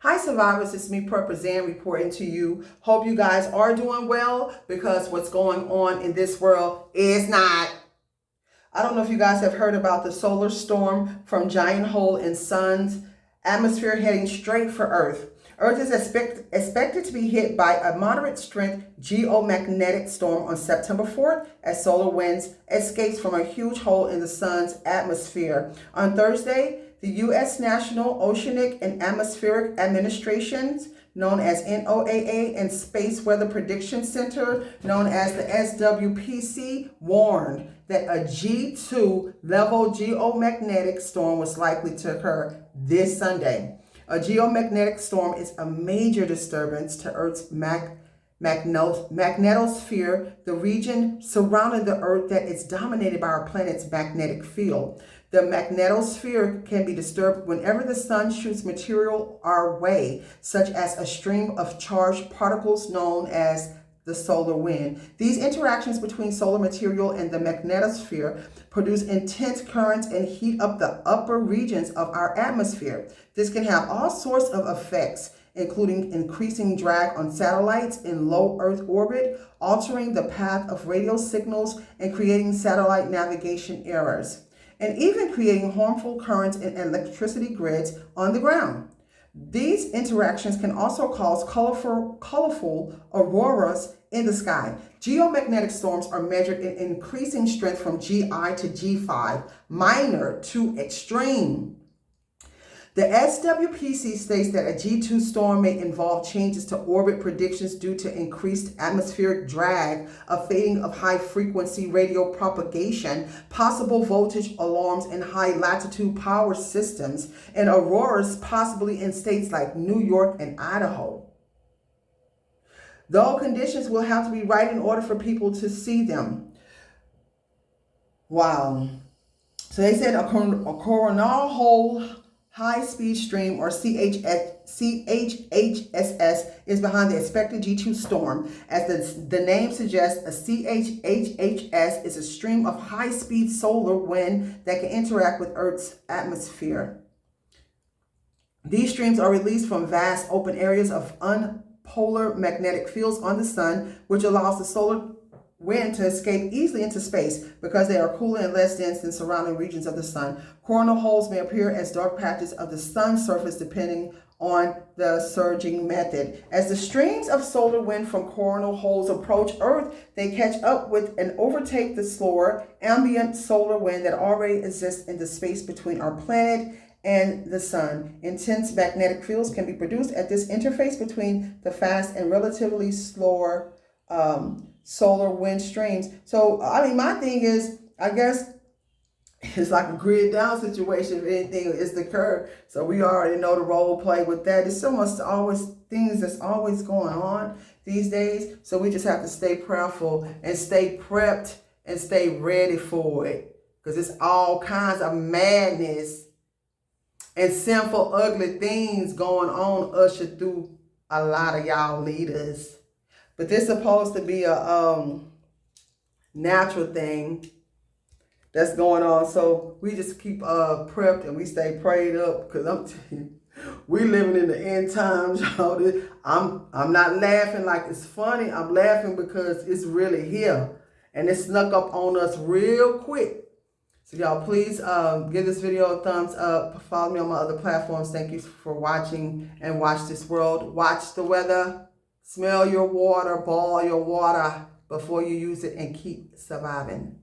Hi survivors, it's me Purpose reporting to you. Hope you guys are doing well because what's going on in this world is not. I don't know if you guys have heard about the solar storm from giant hole in sun's atmosphere heading straight for Earth. Earth is expected to be hit by a moderate strength geomagnetic storm on September 4th as solar winds escapes from a huge hole in the sun's atmosphere. On Thursday, the U.S. National Oceanic and Atmospheric Administration, known as NOAA, and Space Weather Prediction Center, known as the SWPC, warned that a G2 level geomagnetic storm was likely to occur this Sunday. A geomagnetic storm is a major disturbance to Earth's magnetosphere, the region surrounding the Earth that is dominated by our planet's magnetic field. The magnetosphere can be disturbed whenever the sun shoots material our way, such as a stream of charged particles known as the solar wind. These interactions between solar material and the magnetosphere produce intense currents and heat up the upper regions of our atmosphere. This can have all sorts of effects, including increasing drag on satellites in low Earth orbit, altering the path of radio signals, and creating satellite navigation errors, and even creating harmful currents in electricity grids on the ground. These interactions can also cause colorful auroras in the sky. Geomagnetic storms are measured in increasing strength from GI to G5, minor to extreme. The SWPC states that a G2 storm may involve changes to orbit predictions due to increased atmospheric drag, a fading of high-frequency radio propagation, possible voltage alarms in high-latitude power systems, and auroras possibly in states like New York and Idaho. Though conditions will have to be right in order for people to see them. Wow. So they said a coronal hole high-speed stream, or CHSS, is behind the expected G2 storm. As the name suggests, a CHSS is a stream of high-speed solar wind that can interact with Earth's atmosphere. These streams are released from vast open areas of unpolar magnetic fields on the sun, which allows the solar wind to escape easily into space because they are cooler and less dense than surrounding regions of the sun. Coronal holes may appear as dark patches of the sun's surface depending on the surging method. As the streams of solar wind from coronal holes approach Earth, they catch up with and overtake the slower ambient solar wind that already exists in the space between our planet and the sun. Intense magnetic fields can be produced at this interface between the fast and relatively slower solar wind streams. So, I mean, my thing is, I guess it's like a grid down situation. If anything is the curve. So we already know the role play with that. There's so much things that's always going on these days. So we just have to stay prayerful and stay prepped and stay ready for it. Because it's all kinds of madness and sinful, ugly things going on ushered through a lot of y'all leaders. But this is supposed to be a natural thing that's going on. So we just keep prepped and we stay prayed up, because I'm telling you, we living in the end times, y'all. I'm not laughing like it's funny. I'm laughing because it's really here. And it snuck up on us real quick. So y'all, please give this video a thumbs up. Follow me on my other platforms. Thank you for watching, and watch this world. Watch the weather. Smell your water, boil your water before you use it, and keep surviving.